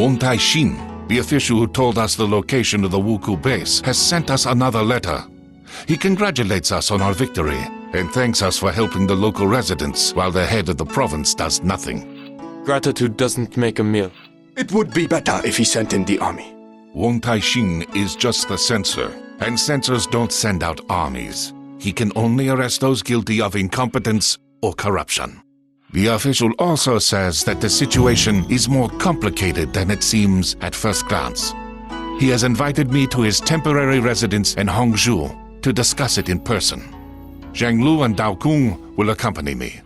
Wong Tai-shin, the official who told us the location of the Wuku base, has sent us another letter. He congratulates us on our victory and thanks us for helping the local residents while the head of the province does nothing. Gratitude doesn't make a meal. It would be better if he sent in the army. Wong Tai-shin is just the censor, and censors don't send out armies. He can only arrest those guilty of incompetence or corruption. The official also says that the situation is more complicated than it seems at first glance. He has invited me to his temporary residence in Hongzhou to discuss it in person. Zhang Lu and Dao Kung will accompany me.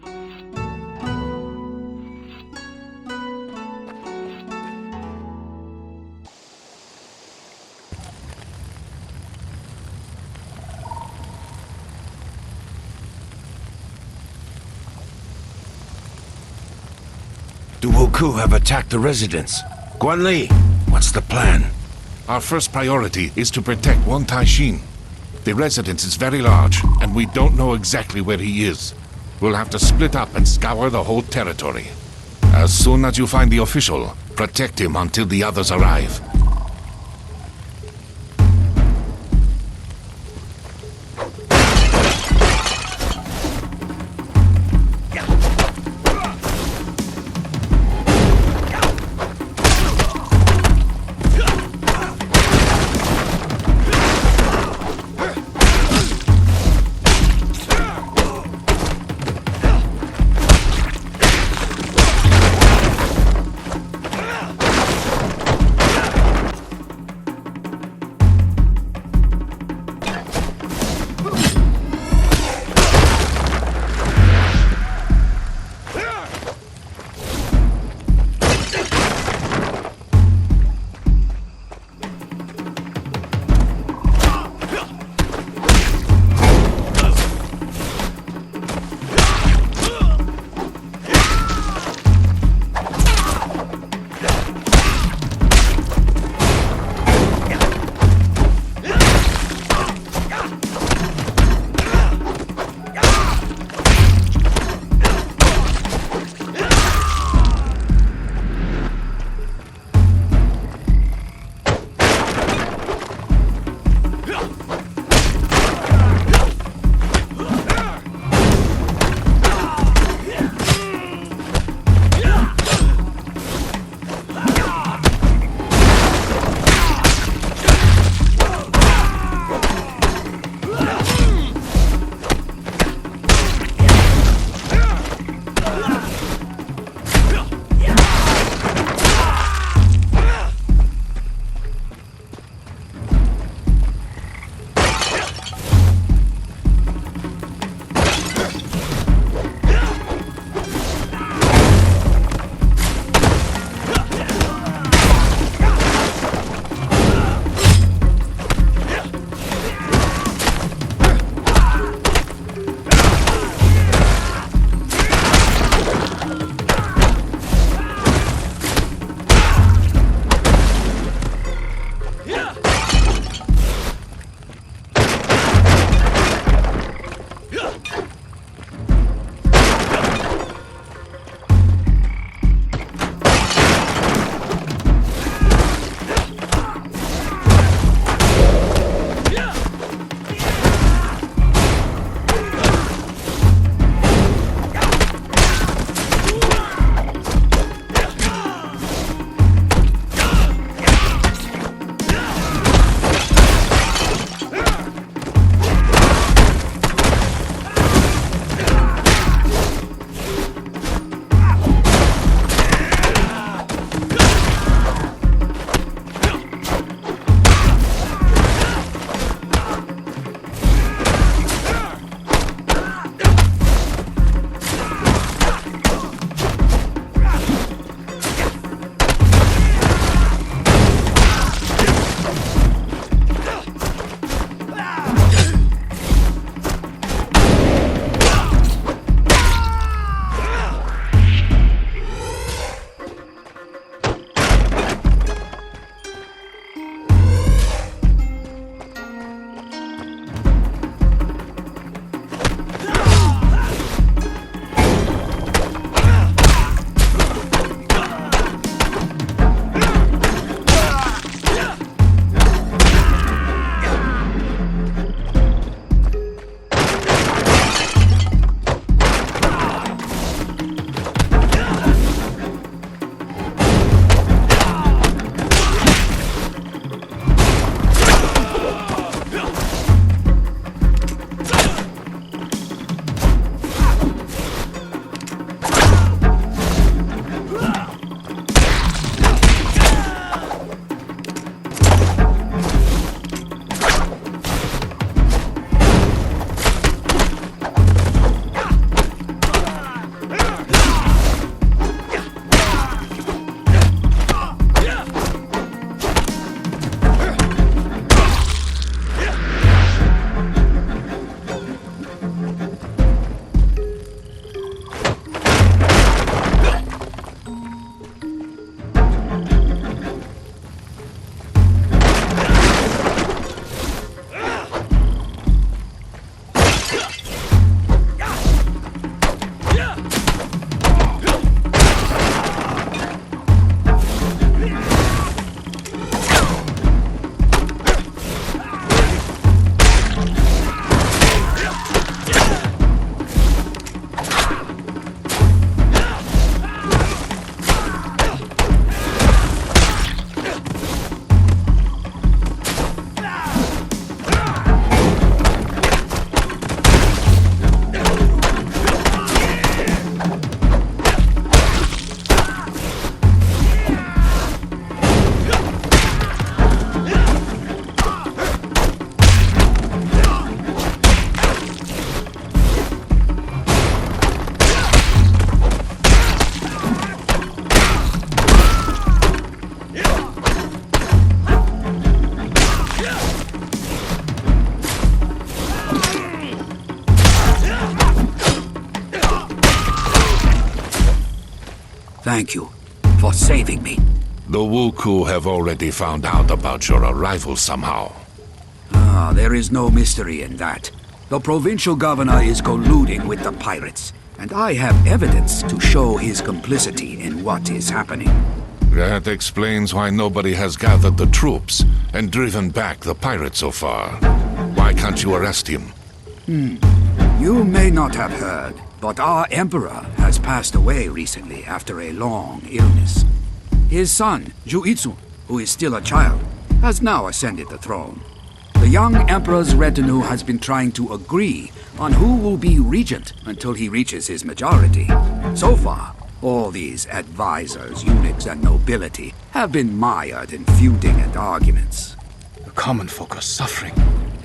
The Wuku have attacked the residence. Guan Li, what's the plan? Our first priority is to protect Wong Tai-shin. The residence is very large, and we don't know exactly where he is. We'll have to split up and scour the whole territory. As soon as you find the official, protect him until the others arrive. thank you for saving me. The Wuku have already found out about your arrival somehow. Ah, there is no mystery in that. The provincial governor is colluding with the pirates, and I have evidence to show his complicity in what is happening. That explains why nobody has gathered the troops and driven back the pirates so far. Why can't you arrest him? You may not have heard, but our emperor has passed away recently after a long illness. His son, Juitsu, who is still a child, has now ascended the throne. The young emperor's retinue has been trying to agree on who will be regent until he reaches his majority. So far, all these advisors, eunuchs, and nobility have been mired in feuding and arguments. The common folk are suffering,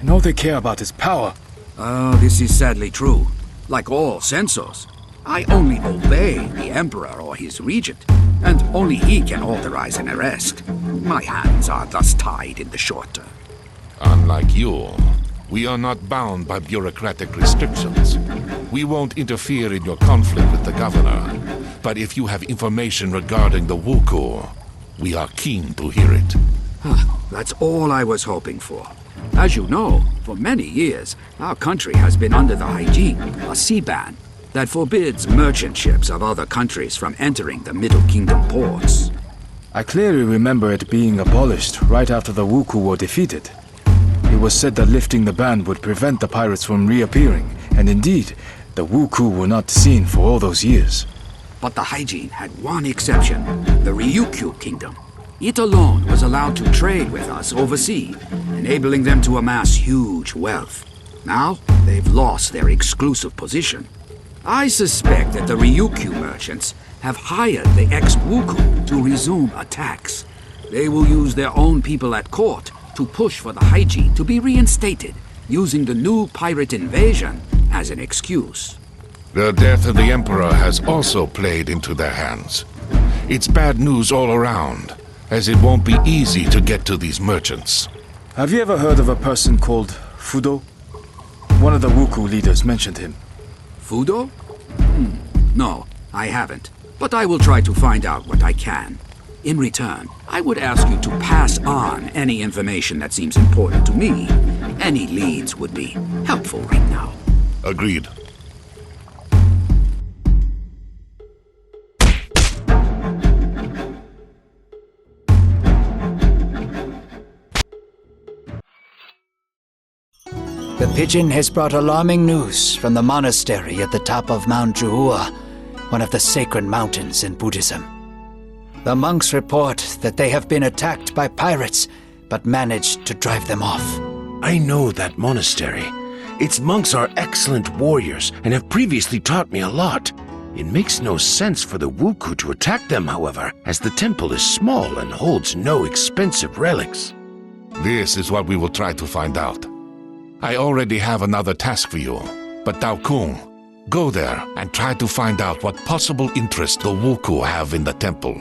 and all they care about is power. This is sadly true. Like all censors, I only obey the emperor or his regent, and only he can authorize an arrest. My hands are thus tied in the short term. Unlike you, we are not bound by bureaucratic restrictions. We won't interfere in your conflict with the governor. But if you have information regarding the Wuku, we are keen to hear it. That's all I was hoping for. As you know, for many years, our country has been under the hygiene, a sea ban, that forbids merchant ships of other countries from entering the Middle Kingdom ports. I clearly remember it being abolished right after the Wuku were defeated. It was said that lifting the ban would prevent the pirates from reappearing, and indeed, the Wuku were not seen for all those years. But the hygiene had one exception, the Ryukyu Kingdom. It alone was allowed to trade with us overseas, enabling them to amass huge wealth. Now, they've lost their exclusive position. I suspect that the Ryukyu merchants have hired the ex-Wuku to resume attacks. They will use their own people at court to push for the hygiene to be reinstated, using the new pirate invasion as an excuse. The death of the Emperor has also played into their hands. It's bad news all around, as it won't be easy to get to these merchants. Have you ever heard of a person called Fudo? One of the Wuku leaders mentioned him. Fudo? No, I haven't. But I will try to find out what I can. In return, I would ask you to pass on any information that seems important to me. Any leads would be helpful right now. Agreed. The pigeon has brought alarming news from the monastery at the top of Mount Juhua, one of the sacred mountains in Buddhism. The monks report that they have been attacked by pirates, but managed to drive them off. I know that monastery. Its monks are excellent warriors and have previously taught me a lot. It makes no sense for the Wuku to attack them, however, as the temple is small and holds no expensive relics. This is what we will try to find out. I already have another task for you, but Dao Kung, go there and try to find out what possible interest the Wuku have in the temple.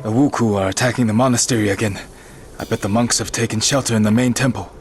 The Wuku are attacking the monastery again. I bet the monks have taken shelter in the main temple.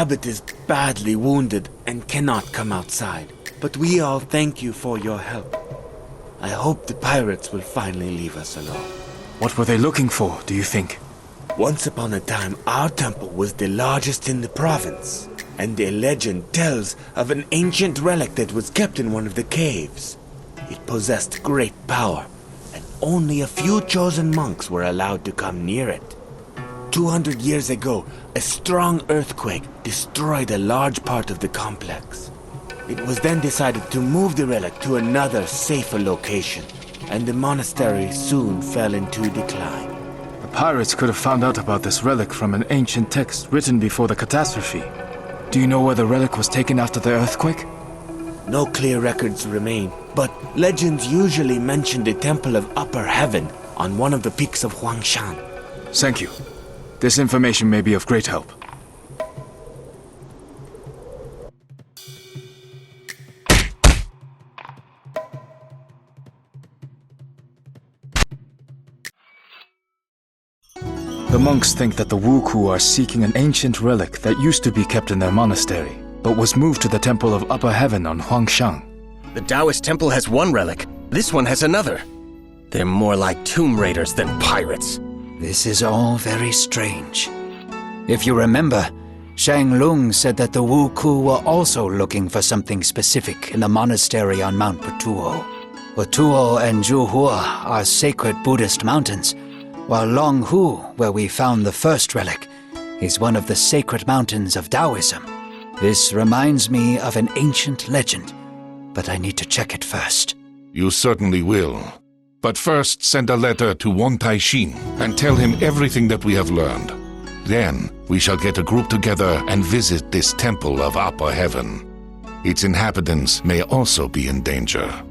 abbot is badly wounded and cannot come outside. but we all thank you for your help. I hope the pirates will finally leave us alone. What were they looking for, do you think? Once upon a time, our temple was the largest in the province, and a legend tells of an ancient relic that was kept in one of the caves. It possessed great power, and only a few chosen monks were allowed to come near it. 200 years ago, a strong earthquake destroyed a large part of the complex. It was then decided to move the relic to another, safer location, and the monastery soon fell into decline. The pirates could have found out about this relic from an ancient text written before the catastrophe. Do you know where the relic was taken after the earthquake? No clear records remain, but legends usually mention the Temple of Upper Heaven on one of the peaks of Huangshan. Thank you. This information may be of great help. The monks think that the Wuku are seeking an ancient relic that used to be kept in their monastery, but was moved to the Temple of Upper Heaven on Huangshan. The Taoist temple has one relic. This one has another. They're more like tomb raiders than pirates. This is all very strange. If you remember, Shang Lung said that the Wuku were also looking for something specific in the monastery on Mount Putuo. Putuo and Zhuhua are sacred Buddhist mountains, while Longhu, where we found the first relic, is one of the sacred mountains of Taoism. This reminds me of an ancient legend, but I need to check it first. You certainly will. But first, send a letter to Wang Taixin and tell him everything that we have learned. Then, we shall get a group together and visit this Temple of Upper Heaven. Its inhabitants may also be in danger.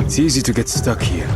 It's easy to get stuck here.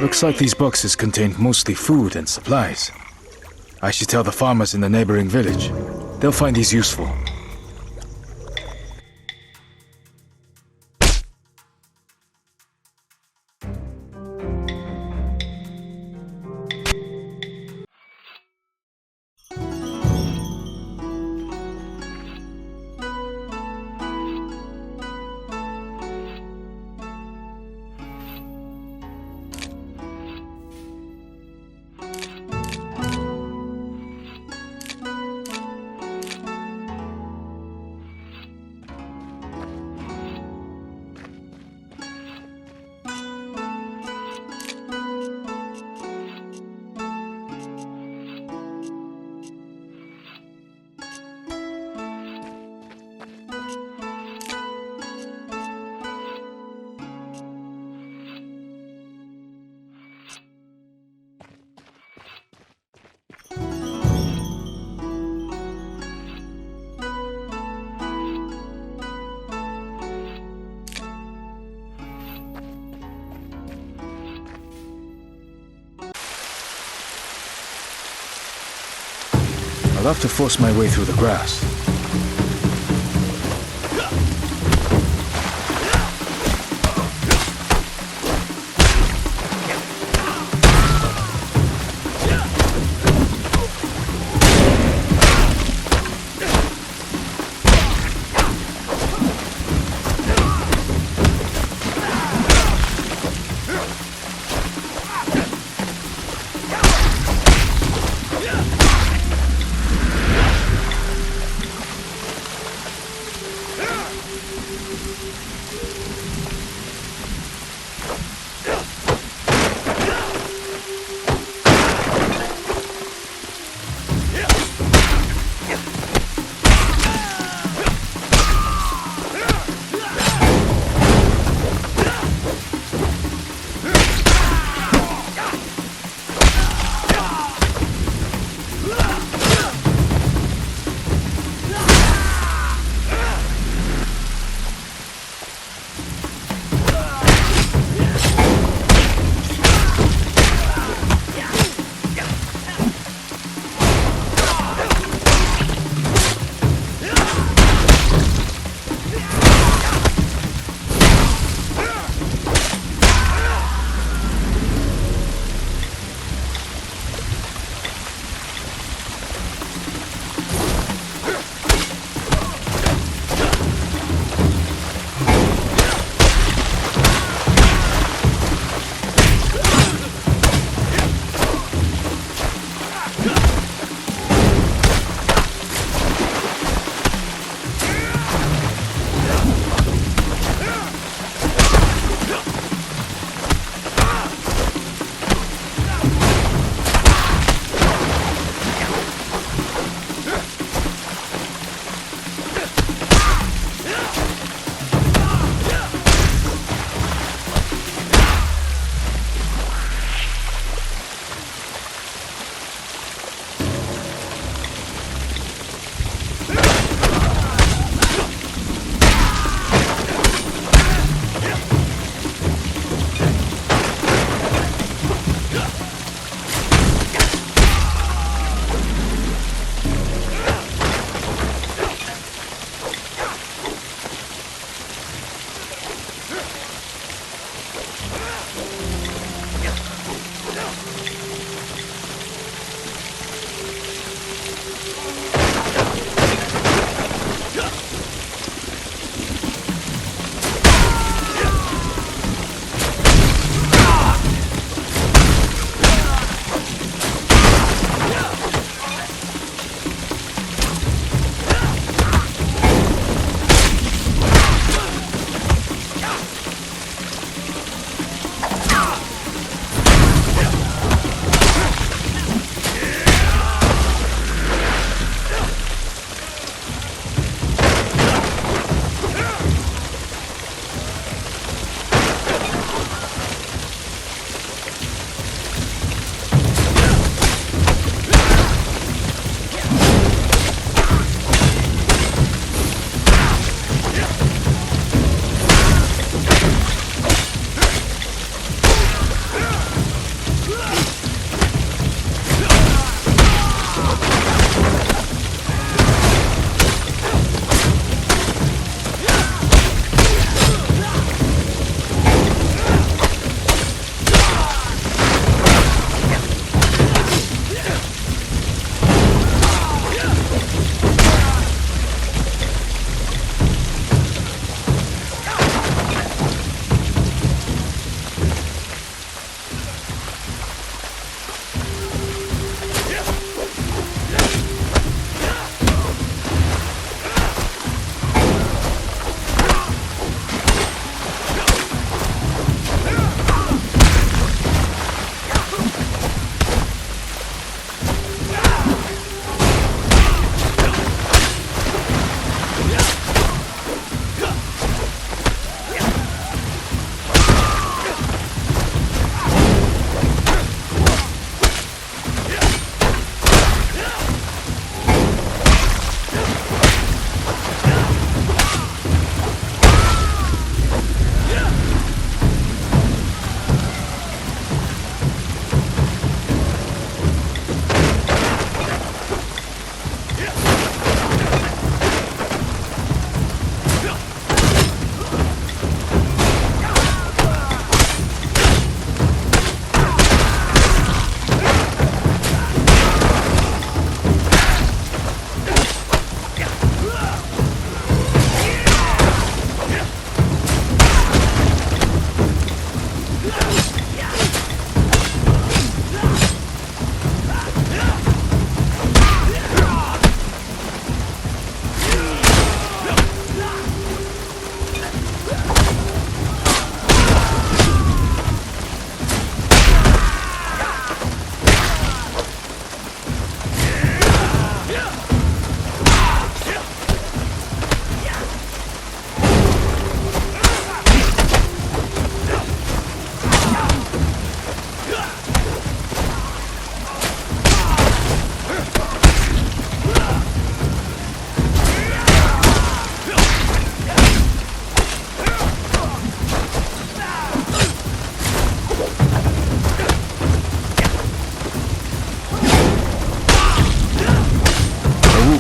Looks like these boxes contained mostly food and supplies. I should tell the farmers in the neighboring village. They'll find these useful. I'll have to force my way through the grass.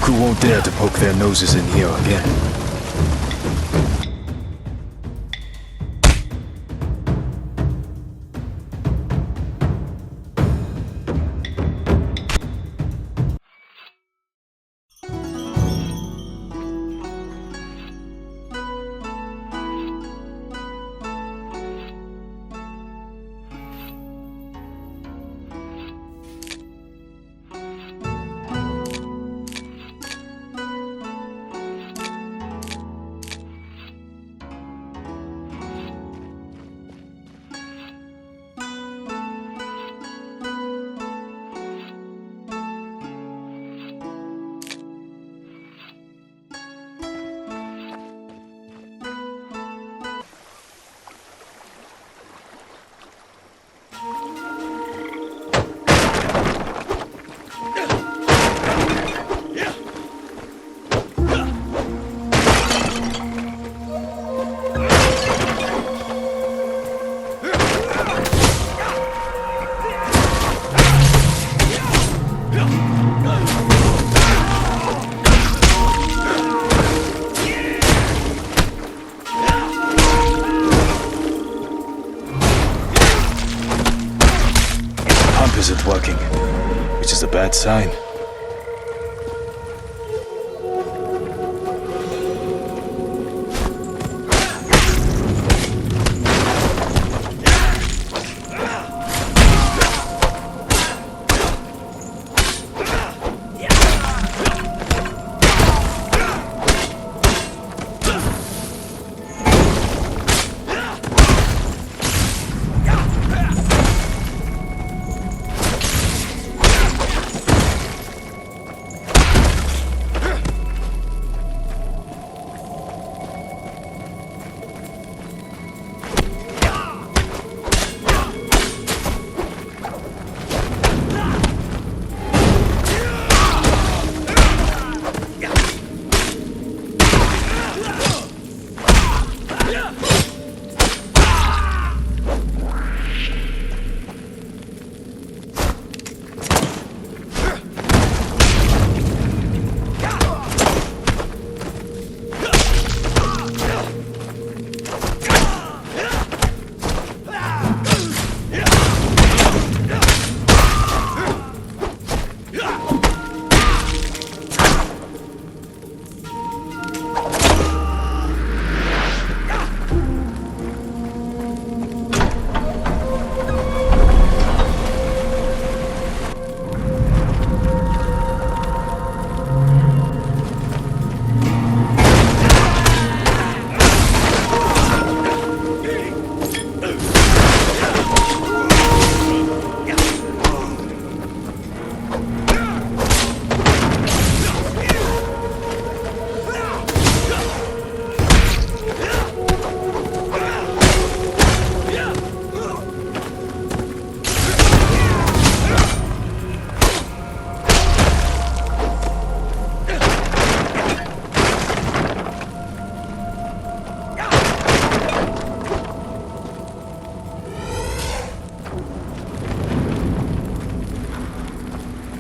Who won't dare to poke their noses in here again. Isn't working, which is a bad sign.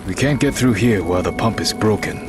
We can't get through here while the pump is broken.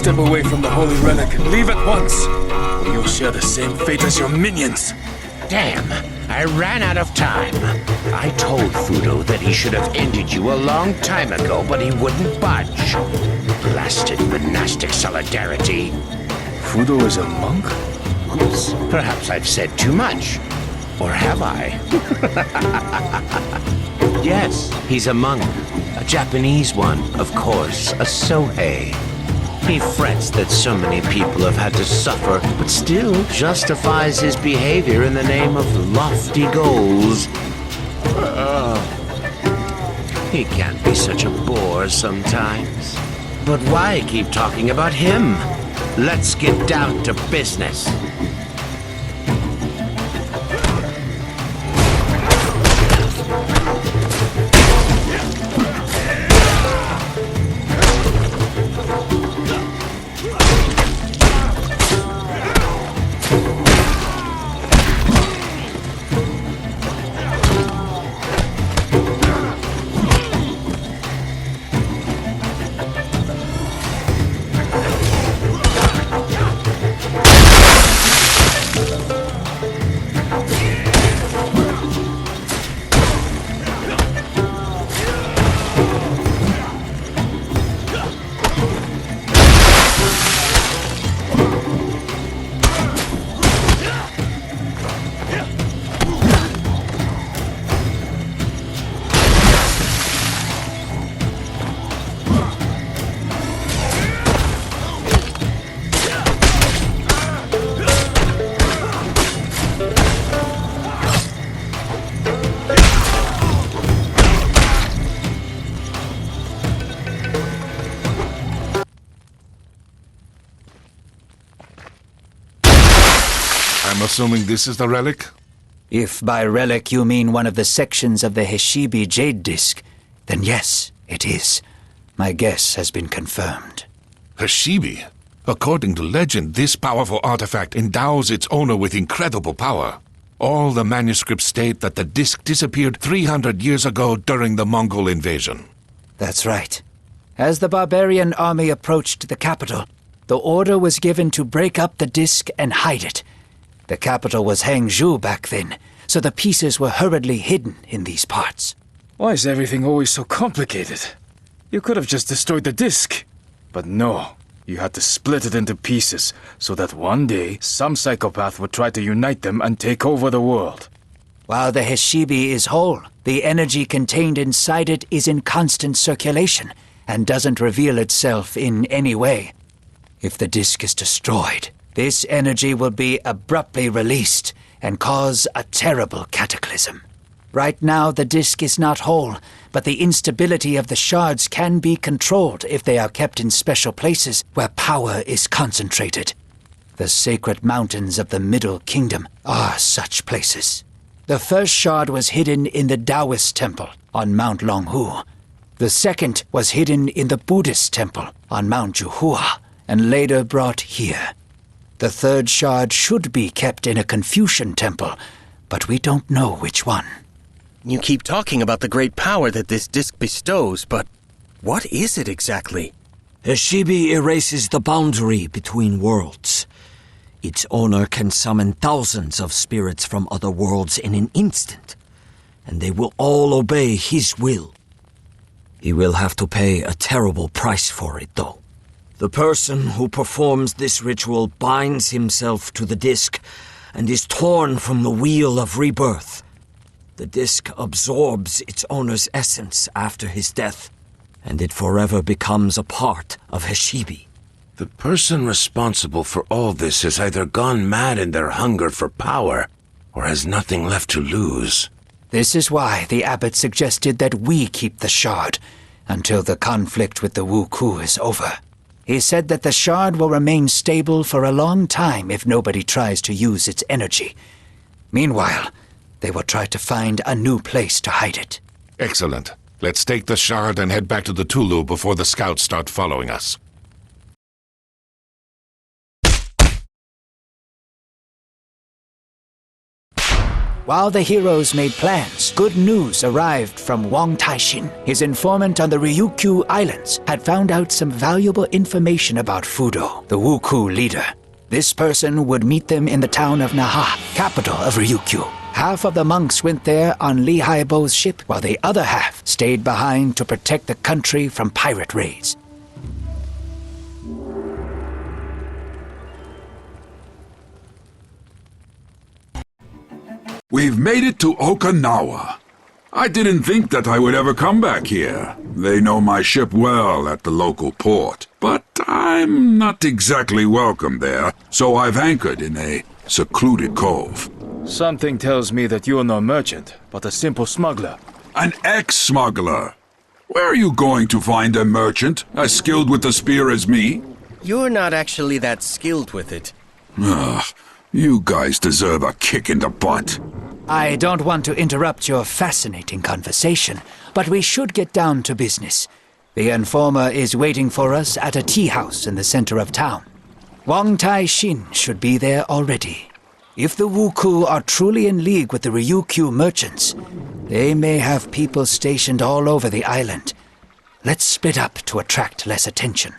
Step away from the holy relic and leave at once, or you'll share the same fate as your minions. Damn, I ran out of time. I told Fudo that he should have ended you a long time ago, but he wouldn't budge. Blasted monastic solidarity. Fudo is a monk? Oops, perhaps I've said too much. Or have I? Yes, he's a monk. A Japanese one, of course, a Sohei. He frets that so many people have had to suffer, but still justifies his behavior in the name of lofty goals. He can be such a bore sometimes. But why keep talking about him? Let's get down to business. I'm assuming this is the relic? If by relic you mean one of the sections of the Heshibi Jade Disc, then yes, it is. My guess has been confirmed. Heshibi? According to legend, this powerful artifact endows its owner with incredible power. All the manuscripts state that the disc disappeared 300 years ago during the Mongol invasion. That's right. As the barbarian army approached the capital, the order was given to break up the disc and hide it. The capital was Hangzhou back then, so the pieces were hurriedly hidden in these parts. Why is everything always so complicated? You could have just destroyed the disc. But no, you had to split it into pieces, so that one day some psychopath would try to unite them and take over the world. While the Heshibi is whole, the energy contained inside it is in constant circulation and doesn't reveal itself in any way. If the disc is destroyed, this energy will be abruptly released and cause a terrible cataclysm. Right now, the disc is not whole, but the instability of the shards can be controlled if they are kept in special places where power is concentrated. The sacred mountains of the Middle Kingdom are such places. The first shard was hidden in the Taoist temple on Mount Longhu. The second was hidden in the Buddhist temple on Mount Juhua, and later brought here. The third shard should be kept in a Confucian temple, but we don't know which one. You keep talking about the great power that this disc bestows, but what is it exactly? Heshibi erases the boundary between worlds. Its owner can summon thousands of spirits from other worlds in an instant, and they will all obey his will. He will have to pay a terrible price for it, though. The person who performs this ritual binds himself to the disc and is torn from the wheel of rebirth. The disc absorbs its owner's essence after his death, and it forever becomes a part of Heshibi. The person responsible for all this has either gone mad in their hunger for power, or has nothing left to lose. This is why the abbot suggested that we keep the shard until the conflict with the Wu Ku is over. He said that the shard will remain stable for a long time if nobody tries to use its energy. Meanwhile, they will try to find a new place to hide it. Excellent. Let's take the shard and head back to the Tulu before the scouts start following us. While the heroes made plans, good news arrived from Wang Taixin. His informant on the Ryukyu Islands had found out some valuable information about Fudo, the Wuku leader. This person would meet them in the town of Naha, capital of Ryukyu. Half of the monks went there on Li Haibo's ship, while the other half stayed behind to protect the country from pirate raids. We've made it to Okinawa. I didn't think that I would ever come back here. They know my ship well at the local port. But I'm not exactly welcome there, so I've anchored in a secluded cove. Something tells me that you're no merchant, but a simple smuggler. An ex-smuggler. Where are you going to find a merchant as skilled with the spear as me? You're not actually that skilled with it. Ugh, you guys deserve a kick in the butt. I don't want to interrupt your fascinating conversation, but we should get down to business. The informer is waiting for us at a tea house in the center of town. Wang Taixin should be there already. If the Wuku are truly in league with the Ryukyu merchants, they may have people stationed all over the island. Let's split up to attract less attention.